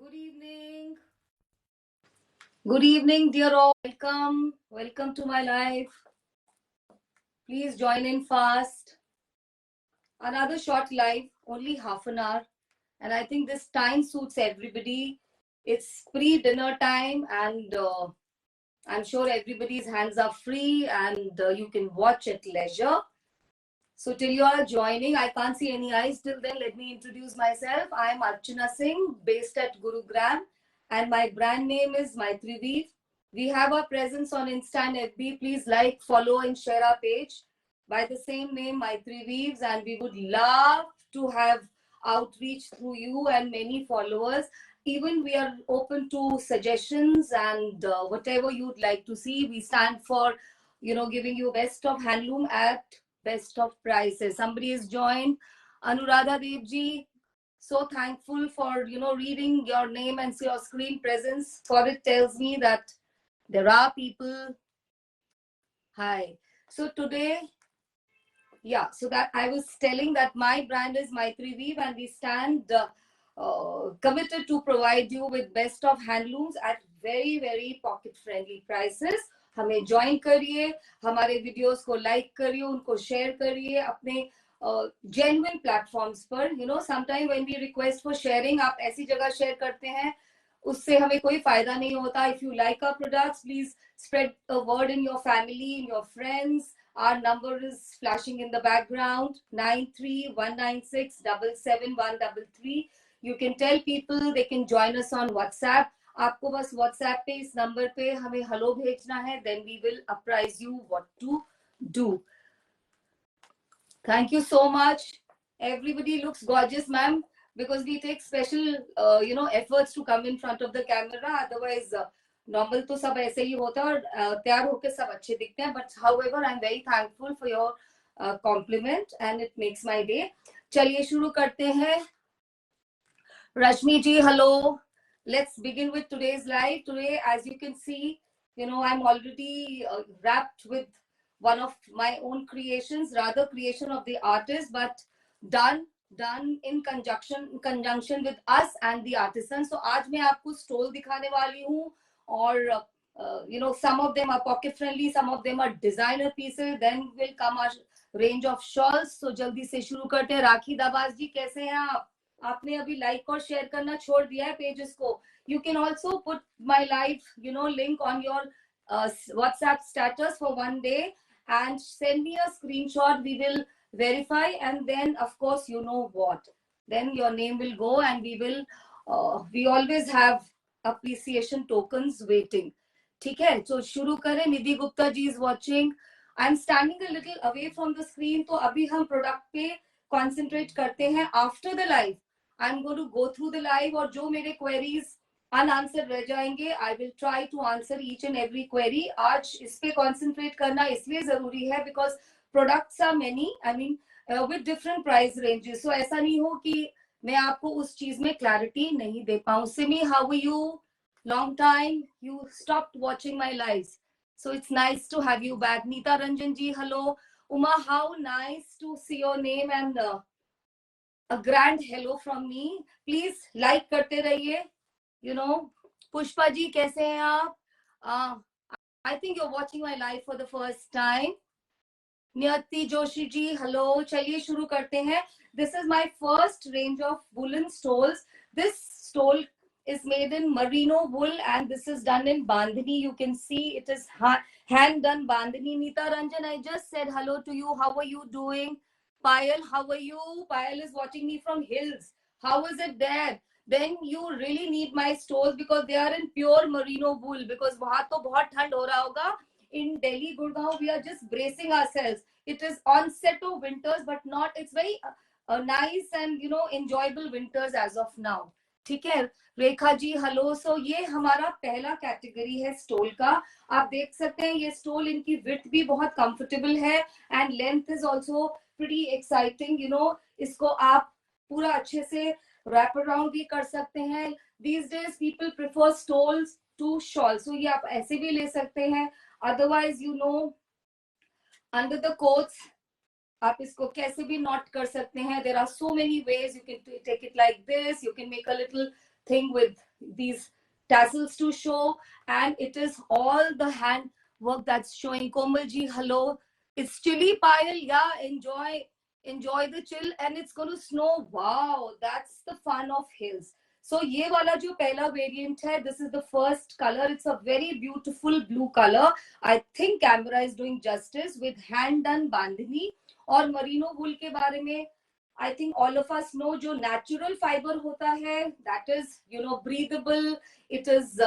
Good evening. Good evening, dear all. Welcome. Welcome to my live. Please join in fast. Another short live, only half an hour. And I think this time suits everybody. It's pre-dinner time, and I'm sure everybody's hands are free and you can watch at leisure. So till you are joining, I can't see any eyes till then. Let me introduce myself. I'm Archana Singh, based at Gurugram, and my brand name is Maitri Weave. We have our presence on Insta and FB. Please like, follow, and share our page by the same name, Maitri Weaves, and we would love to have outreach through you and many followers. Even we are open to suggestions and whatever you'd like to see. We stand for, giving you best of handloom at best of prices. Somebody is joined. Anuradha Devji, so thankful for reading your name and your screen presence. For it tells me that there are people. Hi. So today, so that I was telling that my brand is Maitri Weave, and we stand committed to provide you with best of handlooms at very very pocket friendly prices. हमें join करिए, हमारे videos को like करिए, उनको share करिए अपने genuine platforms पर. Sometime when we request for sharing, आप ऐसी जगह शेयर करते हैं उससे हमें कोई फायदा नहीं होता. If you like our products, please spread a word in your family, in your friends. Our number is flashing in the background, 9319677133. You can tell people they can join us on WhatsApp. आपको बस WhatsApp पे इस number पे हमें hello भेजना है, then we will apprise you what to do. Thank you so much. Everybody looks gorgeous, ma'am, because we take special efforts to come in front of the camera. Otherwise normal तो सब ऐसे ही होता है और तैयार होके सब अच्छे दिखते हैं. But however I am very thankful for your compliment and it makes my day. चलिए शुरू करते हैं. Rashmi ji, hello. Let's begin with today's live. Today, as you can see, I'm already wrapped with one of my own creations, rather creation of the artist, but done in conjunction with us and the artisan. So आज मैं आपको stall दिखाने वाली हूँ, और some of them are pocket friendly, some of them are designer pieces. Then will come our range of shawls. So जल्दी से शुरू करते हैं. राखी दाबाज जी, कैसे हैं आप? आपने अभी लाइक और शेयर करना छोड़ दिया है पेजेस को. You can also put my live link on your WhatsApp status for one day and send me a screenshot. We will verify, and then of course then your name will go, and we always have appreciation tokens waiting. ठीक है, तो शुरू करें. निधि Gupta ji is watching. I'm standing a little away from the screen, तो अभी हम product पे concentrate करते हैं. After the live, I'm going to go through the live, और जो मेरे queries unanswered रह जाएंगे, I will try to answer each and every query. आज इस पे concentrate करना इसलिए जरूरी है because products are many, I mean with different price ranges. So ऐसा नहीं हो कि मैं आपको उस चीज में clarity नहीं दे पाऊं. Simi, how are you? Long time you stopped watching my lives, so it's nice to have you back. Neeta Ranjan ji, hello. Uma, how nice to see your name, and a grand hello from me. Please like करते रहिए. पुष्पा जी, कैसे हैं आप? I think you're watching my live for the first time. नियति Joshi ji, hello. चलिए शुरू करते हैं. This is my first range of woolen stoles. This stole is made in merino wool, and this is done in bandhani. You can see it is hand done bandhani. Neeta Ranjan, I just said hello to you. How are you doing? Payal, how are you? Payal is watching me from Hills. How is it there? Then you really need my stoles because they are in pure merino wool, because वहां तो बहुत ठंड हो रहा होगा. In Delhi, Gurgaon, we are just bracing ourselves. It is onset of winters, but not. It's very nice and enjoyable winters as of now. ठीक है. Rekha ji, hello. सो ये हमारा पहला कैटेगरी है स्टोल का. आप देख सकते हैं ये स्टोल, इनकी विड्थ भी बहुत कंफर्टेबल है and length is also pretty exciting. इसको आप पूरा अच्छे से रैप अराउंड भी कर सकते हैं. These days people prefer stoles to shawls, so ये आप ऐसे भी ले सकते हैं. Otherwise, under the coats, आप इसको कैसे भी नॉट कर सकते हैं. There are so many ways. You can take it like this. You can make a little thing with these tassels to show, and it is all the hand work that's showing. Komal ji, hello. It's chilly pile. Yeah, enjoy the chill, and it's going to snow. Wow, that's the fun of hills. So ये वाला जो पहला variant है, this is the first color. It's a very beautiful blue color. I think camera is doing justice with hand done bandhani. और merino wool के बारे में I think all of us know जो natural fiber होता है, that is, you know, breathable, it is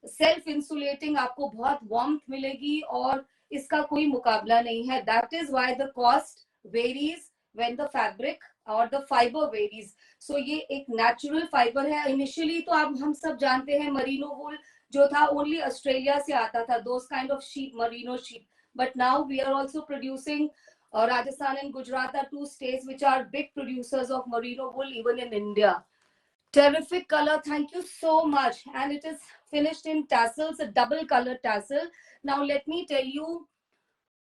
self insulating, आपको बहुत warmth मिलेगी और इसका कोई मुकाबला नहीं है. That is why the cost varies when the fabric or the fiber varies. So ये एक natural fiber है. Initially तो आप हम सब जानते हैं merino wool जो था only Australia से आता था, those kind of sheep, merino sheep. But now we are also producing Rajasthan and Gujarat are two states which are big producers of merino wool, even in India. Terrific color. Thank you so much. And it is finished in tassels, a double color tassel. Now let me tell you,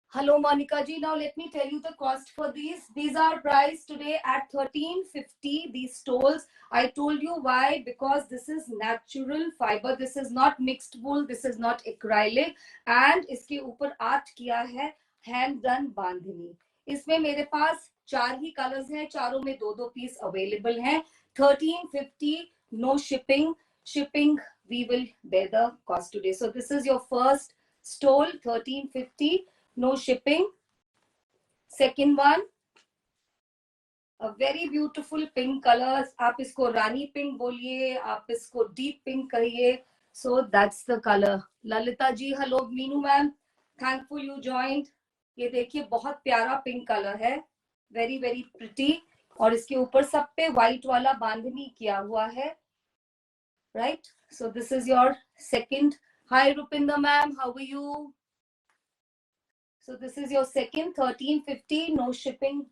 hello Monica ji. Now let me tell you the cost for these. These are priced today at 1350. These stoles. I told you why, because this is natural fiber. This is not mixed wool. This is not acrylic. And इसके ऊपर art किया है hand done बांधनी. इसमें मेरे पास 4 ही colours हैं, चारों में 2-2 piece available हैं. 1350, no shipping. Shipping we will bear the cost today. So this is your first stole, 1350, no shipping. Second one, a very beautiful pink color. आप इसको रानी पिंक बोलिए, आप इसको डीप पिंक कहिए. So that's the color. Lalita ji, hello. Meenu ma'am, thankful you joined. ये देखिए बहुत प्यारा पिंक कलर है, वेरी वेरी प्रिटी. और इसके ऊपर सब पे व्हाइट वाला बांधनी किया हुआ है, right. So this is your second. Hi Rupinder ma'am, how are you? So this is your second, 1350, no shipping.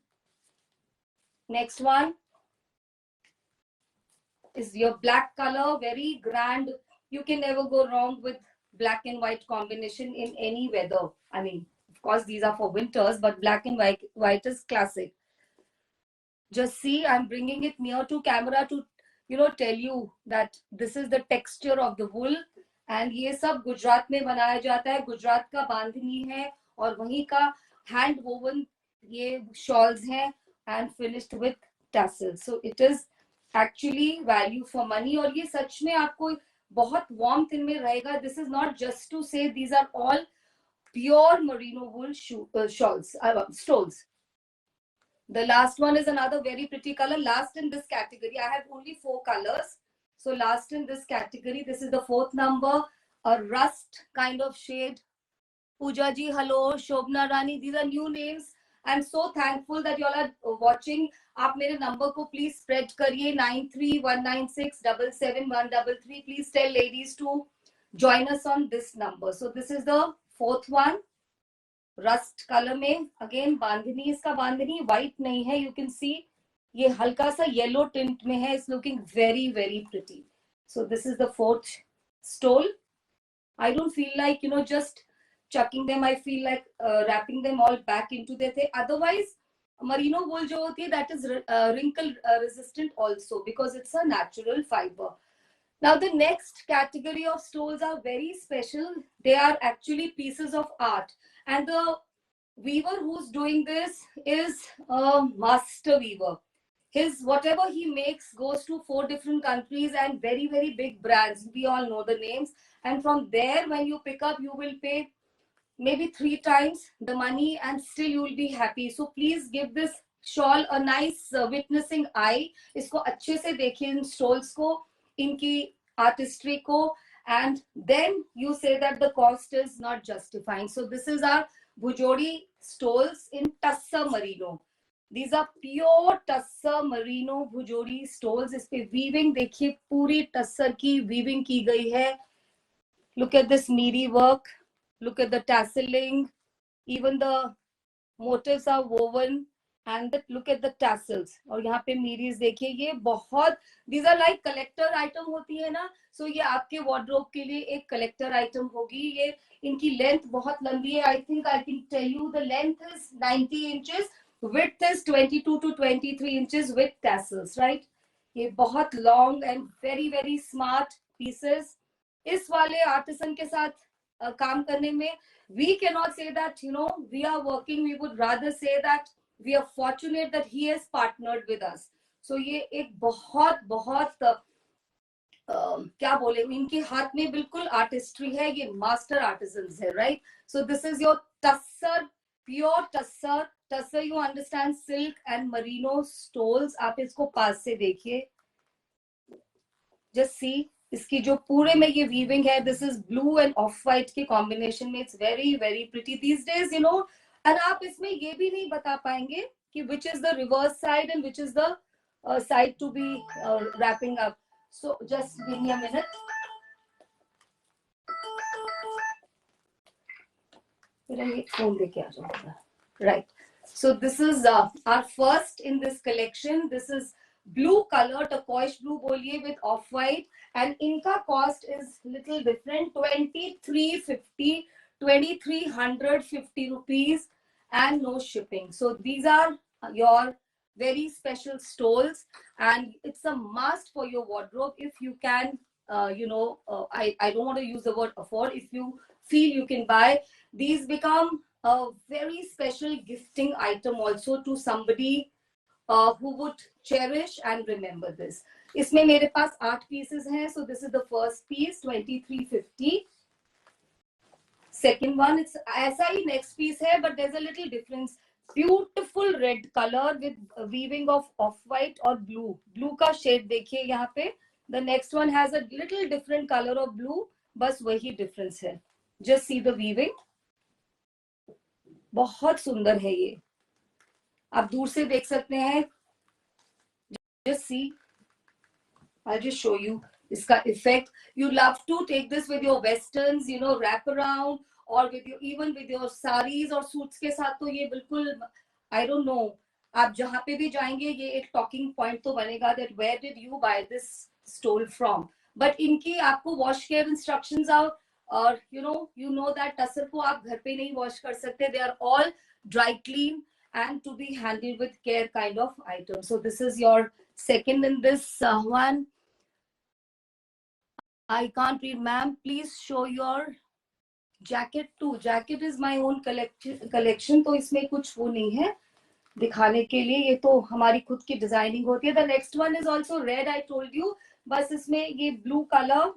Next one is your black color, very grand. You can never go wrong with black and white combination in any weather. I mean, of course, these are for winters, but black and white is classic. Just see, I'm bringing it near to camera to, you know, tell you that this is the texture of the wool. And ये सब गुजरात में बनाया जाता है. गुजरात का बांधनी है और वहीं का hand woven ये shawls हैं and finished with tassels. So it is actually value for money. और ये सच में आपको बहुत warmth इनमें रहेगा. This is not just to say these are all pure merino wool shawls, stoles. The last one is another very pretty color. Last in this category, I have only 4 colors. So last in this category, this is the 4th number, a rust kind of shade. Pooja ji, hello. Shobna Rani, these are new names. I'm so thankful that you all are watching. आप मेरे number को please spread करिए 9319677133. Please tell ladies to join us on this number. So this is the 4th one. Rust color में again बांधनी. इसका बांधनी white नहीं है. You can see ये हल्का सा yellow tint में है. It's looking very very pretty. So this is the 4th stole. I don't feel like, you know, just chucking them. I feel like wrapping them all back into their thing. Otherwise merino wool जो होती है, that is wrinkle resistant also because it's a natural fiber. Now the next category of stoles are very special. They are actually pieces of art. And the weaver who's doing this is a master weaver. His whatever he makes goes to 4 different countries and very, very big brands. We all know the names. And from there, when you pick up, you will pay maybe 3 times the money and still you will be happy. So please give this shawl a nice witnessing eye. इसको अच्छे से देखिए इन stoles को, इनकी artistry को, and then you say that the cost is not justifying. So this is our Bhujodi stoles in Tussar merino. These are pure Tussar merino Bhujodi stoles. इस पे weaving देखिए, पूरी Tussar की weaving की गई है. Look at this meaty work. Look at the tasseling. Even the motifs are woven. And look at the tassels. और यहाँ पे मीरीज देखिए, ये बहुत, these are like collector item होती है ना. So ये आपके wardrobe के लिए एक collector item होगी. ये इनकी length बहुत लंबी है. I think I can tell you the length is 90 inches. Width is 22 to 23 inches with tassels, right? ये बहुत long and very very smart pieces. इस वाले आर्टिसन के साथ काम करने में we cannot say that we are working, we would rather say that we are fortunate that he has partnered with us. So ये एक बहुत बहुत क्या बोले, इनके हाथ में बिल्कुल आर्टिस्ट्री है, ये मास्टर आर्टिजन्स है, right. So this is your tussar, pure tussar. Tussar you understand, silk and Merino stoles. आप इसको पास से देखिए, जस्ट सी. इसकी जो पूरे में ये वीविंग है, this is blue and off white के कॉम्बिनेशन में. It's very very pretty these days, and आप इसमें ये भी नहीं बता पाएंगे कि which is the reverse side and which is the side to be wrapping up. So just give me a minute. Right. So this is our first in this collection. This is blue color, turquoise blue बोलिए with off white, and इनका cost is little different. 2350, 2350 rupees and no shipping. So these are your very special stoles, and it's a must for your wardrobe if you can. I don't want to use the word afford. If you feel you can buy, these become a very special gifting item also to somebody who would cherish and remember this. इसमें मेरे पास 8 pieces हैं. So this is the first piece, 2350. Second one, it's ऐसा ही next piece है, but there's a little difference. Beautiful red color with weaving of off-white or blue. Blue का shade देखिए यहाँ पे. The next one has a little different color of blue, बस वही difference है. Just see the weaving. बहुत सुंदर है ये. आप दूर से देख सकते हैं. Just see. I'll just show you इसका effect. You love to take this with your westerns, wrap around. और even with your sarees और suits के साथ तो ये बिल्कुल, I don't know, आप जहाँ पे भी जाएंगे ये एक talking point तो बनेगा that where did you buy this stole from. But इनकी आपको wash care instructions are, और you know that टसर को आप घर पे नहीं wash कर सकते. They are all dry clean and to be handled with care kind of item. So this is your second in this one. I can't read, ma'am. Please show your jacket too. Jacket is my own collection, तो इसमें कुछ वो नहीं है दिखाने के लिए. ये तो हमारी खुद की डिजाइनिंग होती है. The next one is also red, I told you. बस इसमें ये blue color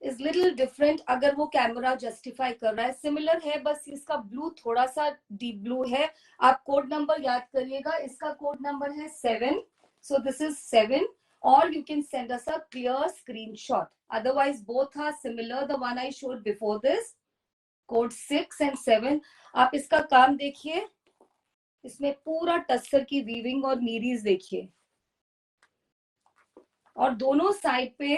is little different. अगर वो कैमरा जस्टिफाई कर रहा है, सिमिलर है, बस इसका ब्लू थोड़ा सा डीप ब्लू है. आप कोड नंबर याद करिएगा. इसका कोड नंबर है 7. So this is 7. Or you can send us a clear screenshot. Otherwise, both are similar. The one I showed before this, code 6 and 7. आप इसका काम देखिए. इसमें पूरा टस्सर की वीविंग और नीरीज देखिए. और दोनों साइड पे,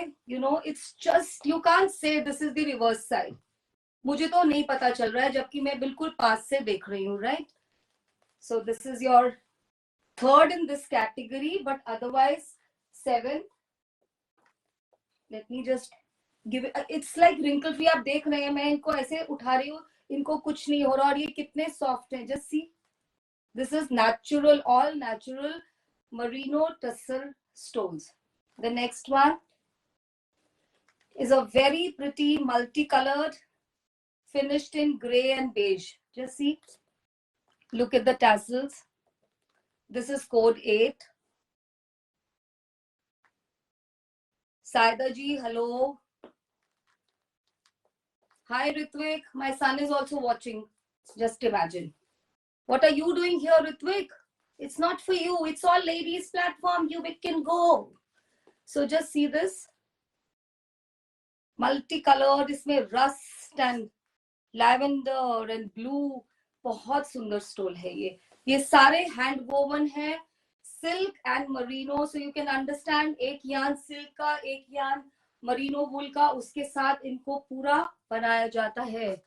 it's just, you can't say this is the reverse side. मुझे तो नहीं पता चल रहा है, जबकि मैं बिल्कुल पास से देख रही हूँ, right? So this is your third in this category, but otherwise 7. Let me just give it. It's like wrinkle free. आप देख रहे हैं, मैं इनको ऐसे उठा रही हूँ, इनको कुछ नहीं हो रहा. और ये कितने सॉफ्ट हैं. Just see. This is natural, all natural merino tussar stones. The next one is a very pretty multicolored, finished in gray and beige. Just see. Look at the tassels. This is code 8. Saida ji, hello. Hi Ritvik, my son is also watching. Just imagine. What are you doing here, Ritvik? It's not for you. It's all ladies platform. You can go. So just see this. Multicolored, इसमें rust and lavender and blue. बहुत सुंदर stall है ये. ये सारे hand woven है. Silk and merino, so you can understand. एक यान silk का, एक यान merino wool का, उसके साथ इनको पूरा बनाया जाता है.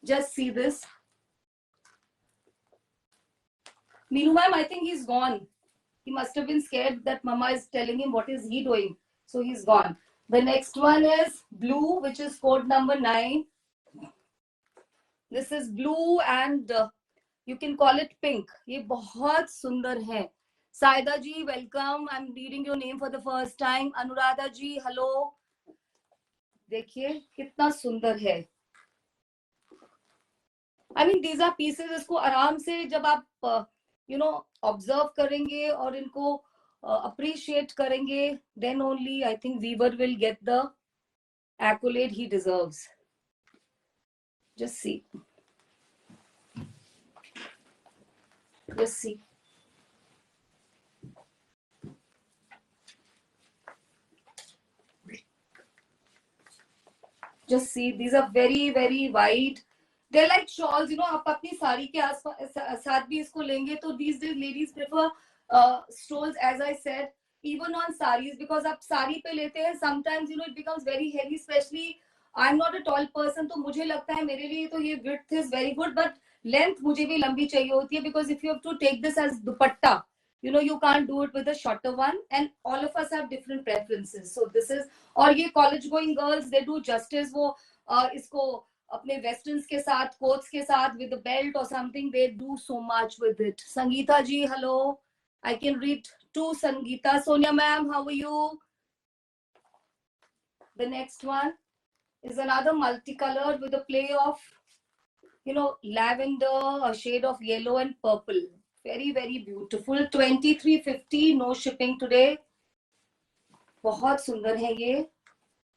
Just see this. Meenu ma'am, I think he's gone. He must have been scared that mama is telling him what is he doing. So he's gone. The next one is blue, which is code number 9. This is blue and you can call it pink. ये बहुत सुंदर है. Saida ji, welcome. I'm reading your name for the first time. Anuradha ji, hello. देखिए कितना सुंदर है. I mean, these are pieces. इसको आराम से जब आप observe करेंगे और इनको appreciate करेंगे, then only I think weaver will get the accolade he deserves. Just see. Just see. Just see. These are very, very wide. They're like shawls, आप अपनी साड़ी के साथ भी इसको लेंगे तो these days ladies prefer stoles, as I said, even on sarees, because आप साड़ी पे लेते हैं sometimes it becomes very heavy, especially I'm not a tall person, तो मुझे लगता है मेरे लिए तो ये width is very good, but length मुझे भी लंबी चाहिए होती है, because if you have to take this as dupatta, you can't do it with a shorter one, and all of us have different preferences. So this is, और ये college going girls, they do justice, वो इसको अपने westerns के साथ, coats के साथ, with a belt or something, they do so much with it. Sangeeta ji, hello. I can read to Sangeeta. Sonia ma'am, how are you? The next one is another multicolored with a play of, lavender, a shade of yellow and purple. Very, very beautiful. 2350, no shipping today. बहुत सुंदर है ये.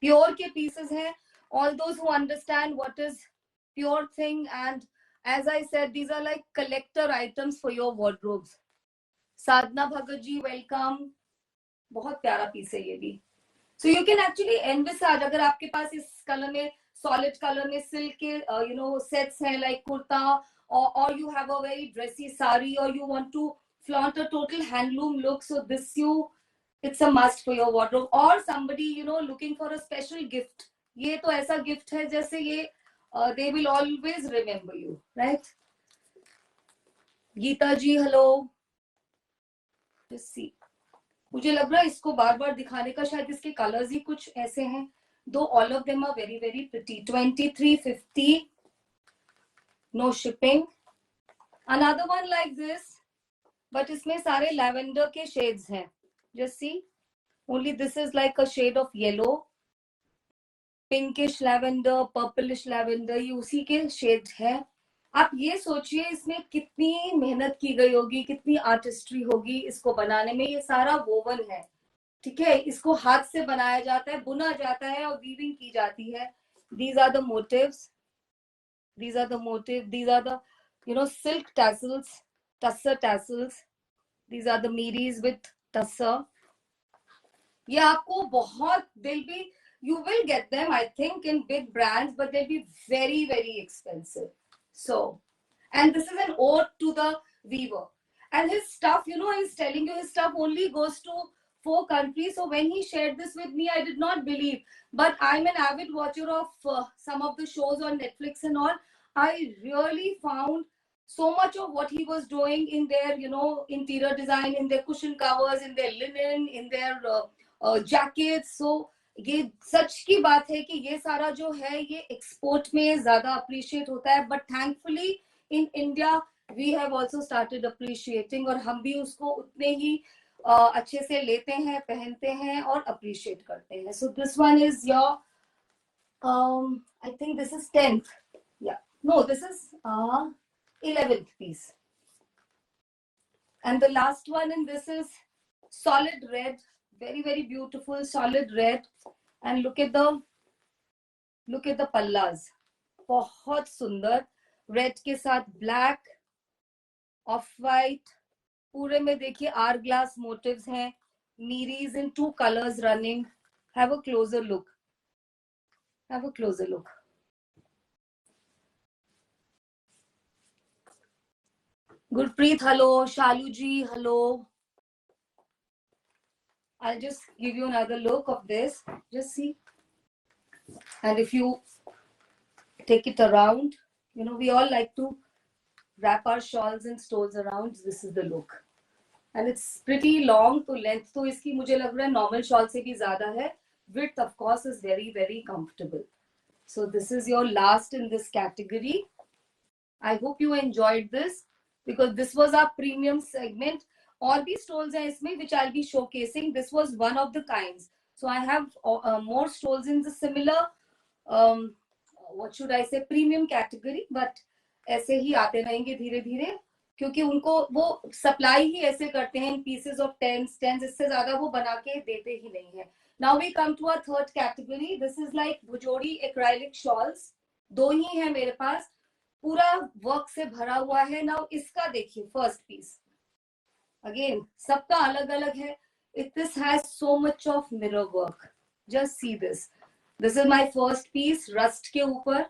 Pure के pieces हैं. All those who understand what is pure thing, and as I said, these are like collector items for your wardrobes. Sadhna Bhagat ji, welcome. बहुत प्यारा piece है ये भी. So you can actually envisage, अगर आपके पास इस colour में, solid color में silk के sets हैं like kurta, or you have a very dressy sari, or you want to flaunt a total handloom look, so it's a must for your wardrobe. Or somebody looking for a special gift, ये तो ऐसा gift है जैसे ये they will always remember you, right? Geeta ji, hello. Just see. मुझे लग रहा है इसको बार बार दिखाने का, शायद इसके कलर्स ही कुछ ऐसे हैं. दो all of them are very, very pretty. 2350, no shipping. Another one like this, but इसमें सारे lavender के shades हैं. Just see. Only this is like a shade of yellow, pinkish lavender, purplish lavender. ये उसी के shade है. आप ये सोचिए इसमें कितनी मेहनत की गई होगी, कितनी आर्टिस्ट्री होगी इसको बनाने में. ये सारा वोवन है, ठीक है. इसको हाथ से बनाया जाता है, बुना जाता है और वीविंग की जाती है. These are the motifs. These are the motif. These are the silk tassels, tussar tassels. These are the miris with tussar. ये आपको बहुत, you will get them I think in big brands, but they'll be very, very expensive. So, and this is an ode to the weaver. And his stuff, he's telling you his stuff only goes to 4 countries. So when he shared this with me, I did not believe. But I'm an avid watcher of some of the shows on Netflix and all. I really found so much of what he was doing in their, interior design, in their cushion covers, in their linen, in their jackets. So ये सच की बात है कि ये सारा जो है ये एक्सपोर्ट में ज्यादा अप्रिशिएट होता है, but thankfully in India we have also started appreciating, और हम भी उसको उतने ही अच्छे से लेते हैं, पहनते हैं और अप्रिशिएट करते हैं. So this one is your I think this is 10th, या no this is 11th piece, and the last one in this is solid red. Very, very beautiful solid red, and look at the pallas. बहुत सुंदर red के साथ black, off white, पूरे में देखिए are glass motifs हैं, miris in 2 colors running. Have a closer look. Have a closer look. Gurpreet, hello. Shalu ji, hello. I'll just give you another look of this. Just see. And if you take it around, we all like to wrap our shawls and stoles around. This is the look. And it's pretty long, to length तो इसकी मुझे लग रहा है normal shawl से भी ज़्यादा है. Width of course is very, very comfortable. So this is your last in this category. I hope you enjoyed this because this was our premium segment. और भी stalls हैं इसमें which I'll be showcasing. This was one of the kinds. So I have more stalls in the similar what should I say premium category, but ऐसे ही आते रहेंगे धीरे धीरे क्योंकि उनको वो सप्लाई ही ऐसे करते हैं पीसेस ऑफ टेंस इससे ज्यादा वो बना के देते ही नहीं है. Now we come to our third category. This is like Bhujodi acrylic shawls. दो ही है मेरे पास, पूरा वर्क से भरा हुआ है. नाउ इसका देखिए फर्स्ट पीस, अगेन सबका अलग अलग है. This has so much of mirror work. Just see this. This is my first piece rust के ऊपर.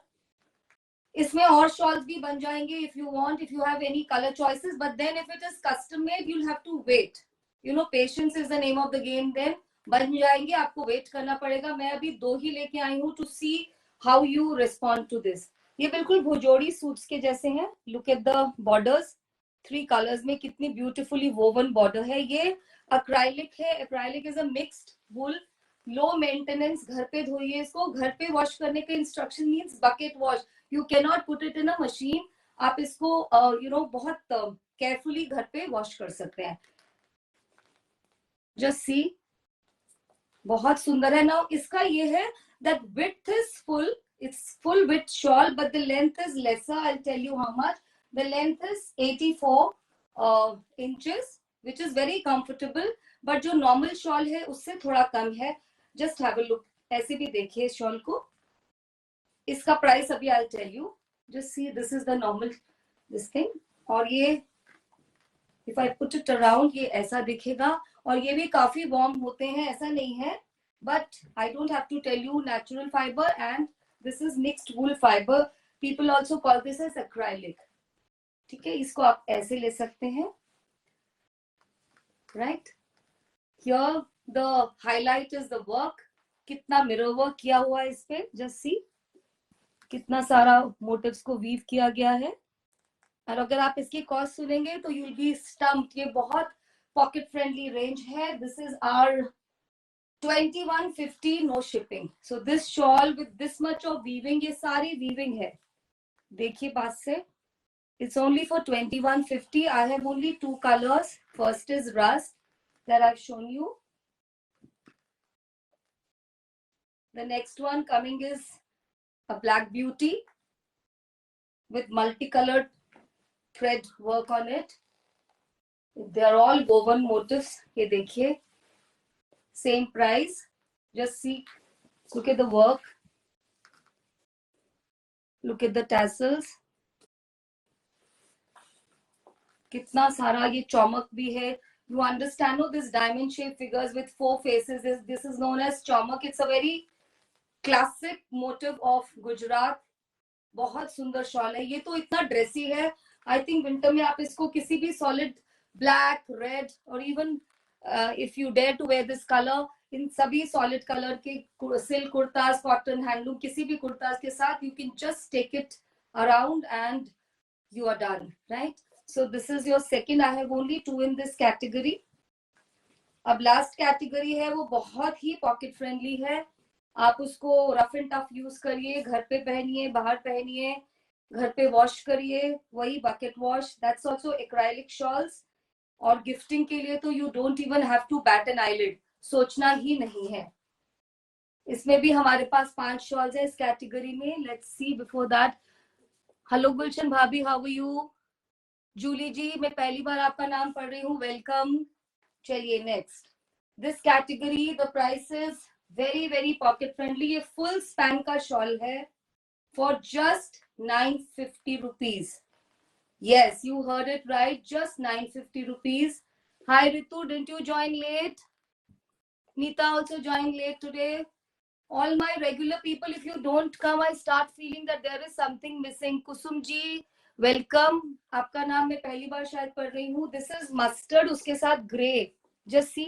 इसमें और शॉल्स भी बन जाएंगे if you want, if you have any colour choices, but then if it is custom made you will have to wait. You know patience is the name of the game. देन बन जाएंगे, आपको wait करना पड़ेगा. मैं अभी दो ही लेके आई हूँ to see how you respond to this. ये बिल्कुल भुजोड़ी सूट्स के जैसे हैं. Look at the borders, 3 colours में कितनी ब्यूटीफुली वोवन बॉर्डर है. ये अक्राइलिक है. Acrylic is a mixed wool. Low maintenance. घर पे धोइए इसको. घर पे वॉश करने के instruction means bucket wash. You can not put it in a machine. आप इसको यू नो बहुत केयरफुली घर पे वॉश कर सकते हैं. जस्ट सी, बहुत सुंदर है. नाउ इसका ये है that width is full. It's full width shawl, but the length is lesser. I'll tell you how much. The length is 84 inches, which is very comfortable. But जो normal shawl है उससे थोड़ा कम है. Just have a look. ऐसे भी देखिए इस shawl को. इसका प्राइस अभी I'll tell you. Just see, this is the normal this thing. और ये if I put it around ये ऐसा दिखेगा. और ये भी काफी warm होते हैं, ऐसा नहीं है. But I don't have to tell you, natural fiber and this is mixed wool fiber. People also call this as acrylic. ठीक है, इसको आप ऐसे ले सकते हैं. Right? Here the highlight is the work. कितना mirror work किया हुआ है इस पे. Just see. कितना सारा motifs को weave किया गया है. और अगर आप इसकी कॉस्ट सुनेंगे तो you'll be stumped. ये बहुत pocket friendly range है. This is our 2150 no shipping. So this shawl with this much of weaving, ये सारी weaving है. देखिए पास से. It's only for 2150. I have only 2 colors. First is rust that I've shown you. The next one coming is a black beauty with multicolored thread work on it. They are all woven motifs. ये देखिए. Same price. Just see, look at the work. Look at the tassels. कितना सारा ये चौमक भी है. You understand, no, this diamond shaped figures with 4 faces. This is known as Chaumak. It's a very classic motive of Gujarat. बहुत सुंदर shawl है. ये तो इतना ड्रेसी है. I think winter में आप इसको किसी भी solid black, red or even if you dare to wear this color, इन सभी solid color के silk कुर्तास, cotton, handloom, किसी भी कुर्तास के साथ you can just take it around and you are done, right? So this is your second. I have only 2 in this category. अब last category है वो बहुत ही pocket friendly है. आप उसको rough and tough use करिए, घर पे पहनिए, बाहर पहनिए, घर पे वॉश करिए, वही bucket wash. That's also acrylic shawls. और गिफ्टिंग के लिए तो you don't even have to bat an eyelid. सोचना ही नहीं है. इसमें भी हमारे पास 5 शॉल्स है इस कैटेगरी में. Let's see before that. Hello Gulshan भाभी, how are you? Julie ji, मैं पहली बार आपका नाम पढ़ रही हूँ. वेलकम. चलिए next. This category the price is very very pocket friendly. ये फुल स्पैन का शॉल है for just 950 rupees. Yes, you heard it right. Just 950 rupees. Hi Ritu, didn't you join late? Nita also joined late today. All my regular people, if you don't come, I start feeling that there is something missing. Kusum ji, welcome. आपका नाम मैं पहली बार शायद पढ़ रही हूँ. This is mustard, उसके साथ grey. Just see.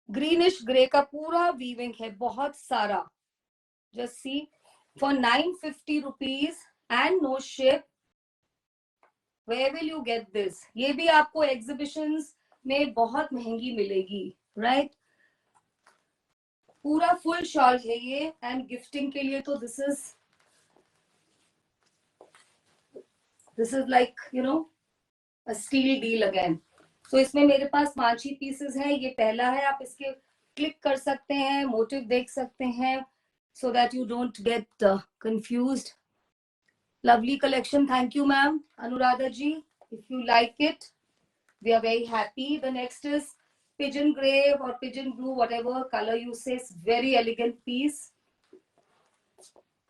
Greenish grey का पूरा weaving है, बहुत सारा. Just see. For 950 rupees and no ship. Where will you get this? ये भी आपको exhibitions में बहुत महंगी मिलेगी, right? पूरा full shawl है ये. and gifting के लिए तो this is This is like, you know, a steal deal again. So इसमें मेरे पास 5 ही pieces हैं. ये पहला है. आप इसके click कर सकते हैं, motive देख सकते हैं, so that you don't get confused. Lovely collection. Thank you, ma'am. Anuradha ji, if you like it, we are very happy. The next is pigeon gray or pigeon blue, whatever color you say. It's very elegant piece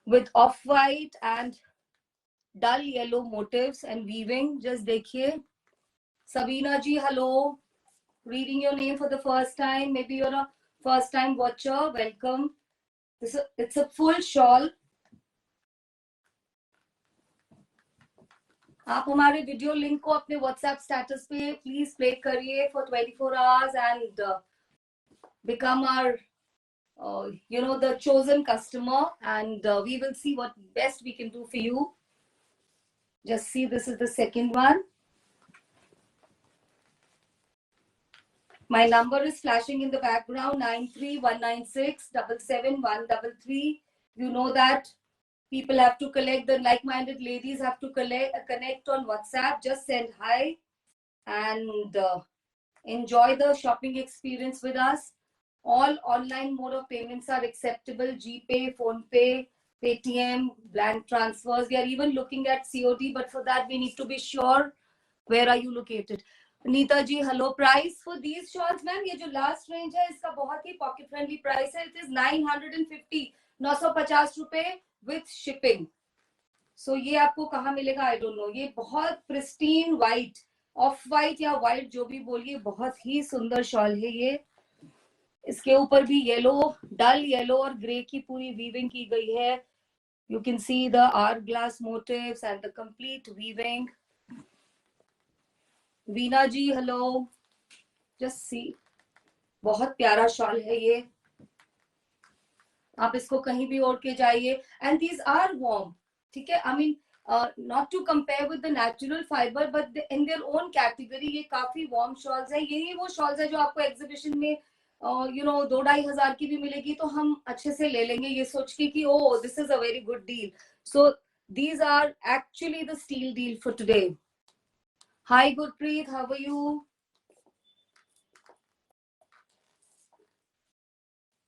with off-white and dull yellow motifs and weaving. Just dekhiye. Sabina ji, hello. Reading your name for the first time. Maybe you're a first-time watcher. Welcome. It's a full shawl. आप हमारे video link को अपने WhatsApp status पे please play करिए for 24 hours and become our you know, the chosen customer, and we will see what best we can do for you. Just see, this is the second one. My number is flashing in the background, 9319677133. You know that people have to collect, the like-minded ladies have to connect on WhatsApp. Just send hi and enjoy the shopping experience with us. All online mode of payments are acceptable: GPay, PhonePe, Paytm, blank transfers. We are even looking at COD, but for that we need to be sure where are you located. Neeta ji, hello. Price for these shawls, ma'am, ये जो last range है इसका बहुत ही pocket friendly price है. It is 950, 950 रुपए with shipping. So ये आपको कहाँ मिलेगा I don't know. ये बहुत pristine white, off white या white जो भी बोलिए, बहुत ही सुंदर शॉल है ये. इसके ऊपर भी येलो, डल येलो और ग्रे की पूरी वीविंग की गई है. You can see the hourglass motifs and the complete weaving. Veena ji, hello. Just see, बहुत प्यारा शॉल है ये. आप इसको कहीं भी ओढ़ के जाइए. And these are warm. ठीक है. I mean, not to compare with the natural fiber, but in their own category ये काफी warm shawls है. यही वो shawls है जो आपको exhibition में you know 2-2,500 की भी मिलेगी तो हम अच्छे से ले लेंगे ये सोच के कि oh, this is a very good deal. So these are actually the steal deal for today. Hi Gurpreet, how are you?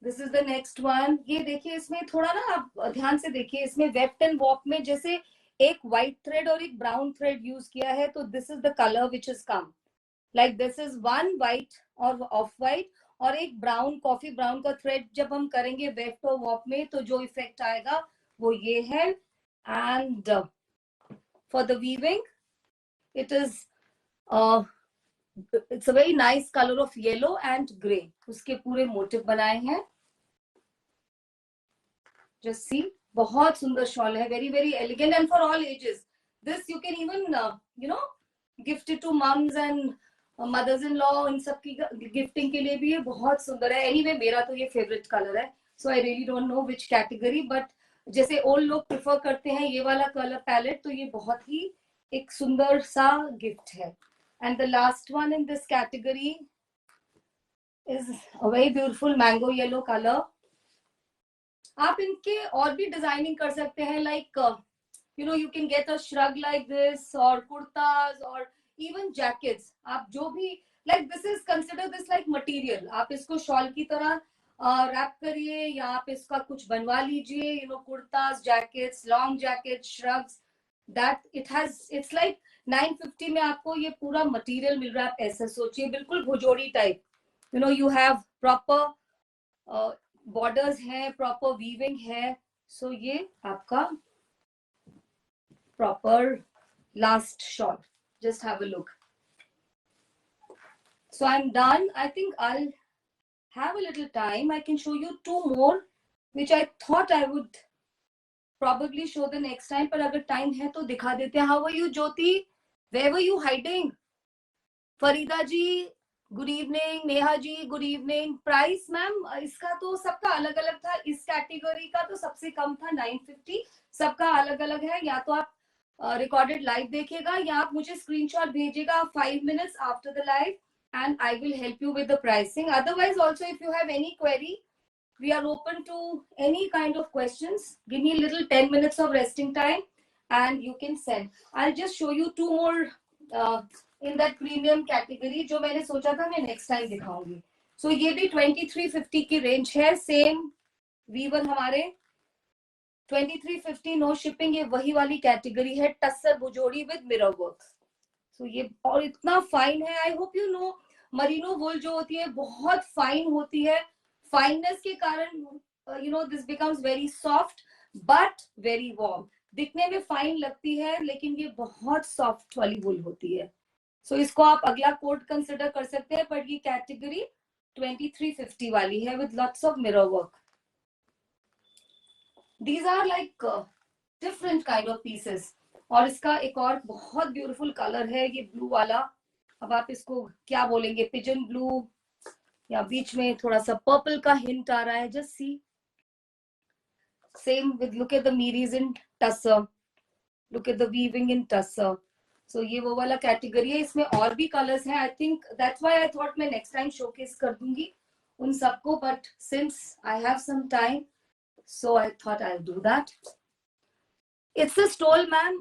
This is the next one. ये देखिए, इसमें थोड़ा ना आप ध्यान से देखिए, इसमें वेफ्ट एंड वॉप में जैसे एक व्हाइट थ्रेड और एक ब्राउन थ्रेड यूज किया है. तो this is the colour which is come. Like this is one white और ऑफ व्हाइट और एक ब्राउन, कॉफी ब्राउन का थ्रेड जब हम करेंगे वेफ्ट और वॉप में तो जो इफेक्ट आएगा वो ये है. And for the weaving it is it's a very nice colour of yellow and grey. उसके पूरे मोटिव बनाए हैं. Just see, बहुत सुंदर शॉल है. Very very elegant and for all ages. This you can even you know, gift it to mums and mothers-in-law. इन सब की gifting के लिए भी ये बहुत सुंदर है. Anyway, मेरा तो ये फेवरेट कलर है. So I really don't know which category, but जैसे ओल्ड लोग प्रेफर करते हैं ये वाला कलर पैलेट, तो ये बहुत ही एक सुंदर सा गिफ्ट है. And the last one in this category is a very beautiful mango yellow color. आप इनके और भी डिजाइनिंग कर सकते हैं. Like you know, you can get a shrug like this और कुर्ताज और इवन जैकेट्स. आप जो भी like, this is consider this like material. आप इसको शॉल की तरह रैप करिए या आप इसका कुछ बनवा लीजिए. You know, kurtas, jackets, long jacket, shrugs, that it has, it's like 950 में आपको ये पूरा मटेरियल मिल रहा है. आप ऐसा सोचिए, बिल्कुल Bhujodi type. You know, you have proper borders है, प्रॉपर वीविंग है. सो ये आपका proper last shot. Just have a look. So I am done. I think I have a little time. I can show you two more which I thought I would probably show the next time, पर अगर time है तो दिखा देते हैं. How are you Jyoti? Where were you hiding? Farida ji, good evening. Neha ji, good evening. Price ma'am इसका तो सबका अलग अलग था. इस कैटेगरी का तो सबसे कम था 950. सबका अलग अलग है. या तो आप रिकॉर्डेड लाइव देखिएगा या आप मुझे स्क्रीनशॉट भेजिएगा 5 minutes after the live and I will help you with the pricing. Otherwise also, if you have any query, we are open to any kind of questions. Give me a little 10 minutes of resting time and you can send. I'll just show you two more in that premium category जो मैंने सोचा था मैं next time दिखाऊंगी. So ये भी 2350 की range है, same वीवर हमारे 2350 नो शिपिंग, ये वही वाली कैटेगरी है, tussar Bhujodi with mirror work. So ये और इतना फाइन है. I hope you know merino wool जो होती है बहुत फाइन होती है. फाइननेस के कारण you know this becomes very soft but very warm. दिखने में फाइन लगती है लेकिन ये बहुत सॉफ्ट वाली वूल होती है. सो इसको आप अगला कोड कंसिडर कर सकते हैं. बट ये कैटेगरी 2350 वाली है with lots of mirror work. These are like different kind of pieces. और इसका एक और बहुत ब्यूटीफुल कलर है ये ब्लू वाला. अब आप इसको क्या बोलेंगे, पिजन ब्लू या बीच में थोड़ा सा पर्पल का हिंट आ रहा है. Just see same with look at the mirrors in tussar, look at the weaving in tussar. So ये वो वाला कैटेगरी है. इसमें और भी कलर्स हैं. I think that's why I thought मैं नेक्स्ट टाइम शोकेस कर दूंगी उन सबको. बट सिंस आई हैव सम टाइम so I thought I'll do that. It's a stole, ma'am.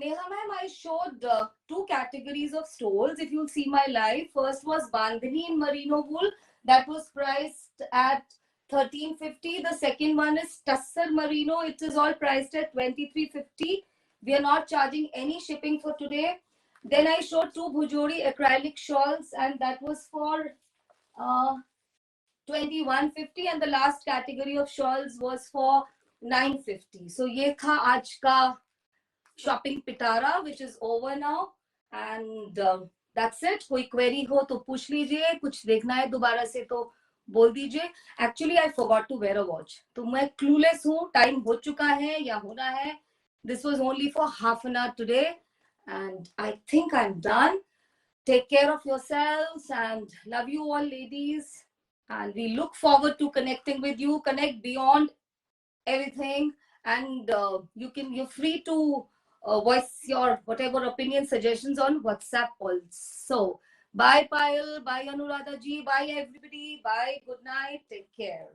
Neha ma'am, I showed two categories of stoles. If you'll see my live, first was Bandhani in merino wool. That was priced at 1350. The second one is Tussar merino. It is all priced at 2350. We are not charging any shipping for today. Then I showed two Bhujori acrylic shawls, and that was for 2150, and the last category of shawls was for 950. So ये था आज का shopping pitara, which is over now, and that's it. कोई query हो तो पूछ लीजिए, कुछ देखना है दोबारा से तो बोल दीजिए. Actually I forgot to wear a watch, तो मैं clueless हूँ. टाइम हो चुका है या होना है. This was only for half an hour today, and I think I'm done. Take care of yourselves and love you all, ladies. And we look forward to connecting with you. Connect beyond everything, and you're free to voice your whatever opinion, suggestions on WhatsApp also. Bye Payal, bye Anuradha ji, bye everybody, bye, good night, take care.